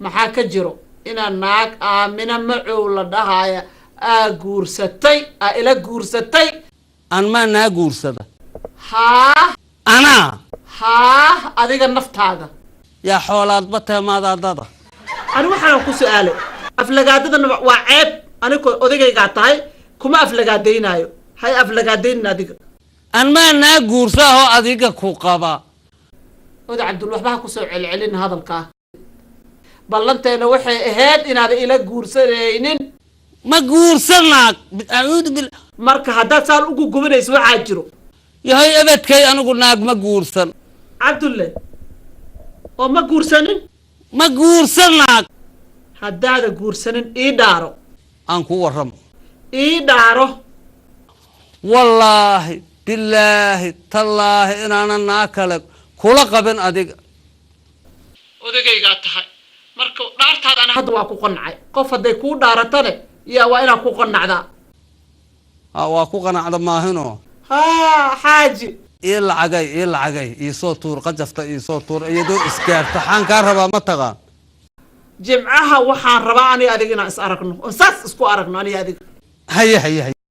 maxaa ka jiro inaan naag aamina macow la dhahaaya aa guursatay aa ila guursatay aan ma naa guursada haa anaa adiga naftaaga yaa xoolaad batay maadaadada ani waxaan ku su'aalay aflagaadadana waa ceeb anigu odagayga tahay kuma aflagaadaynaayo hay aflagaadayn adiga aan ma naa guursaho adiga ku qaba oda Cabdul waxba ku soo celcelin hadalka ballanteena waxay ahayd inaad ila guursanaynin ma guursanaag a'uud bil marka hadda saan ugu gubanayso waxa jiro yahay abadkay anigu naag ma guursan Cabdulle oo ma guursanin ma guursanaag haddaada guursanin ii dhaaro aan ku waram ii dhaaro wallaahi billaahi tallaahi inaana naa kale kula qaban adiga odagayga tahay marka dhaartaad ana hadda waa ku qanacay qof haday ku dhaaratane yaa waa inaa ku qanacdaa waa ku qanacda maahino xaaji ii lacagay ii soo tuur qajafta ii soo tuur iyadoo isgaarta xaan ka rabaa ma taqaan jimcaha waxaan rabaa ani adiga inaan is aragno oo saas isku aragno ani adiga haye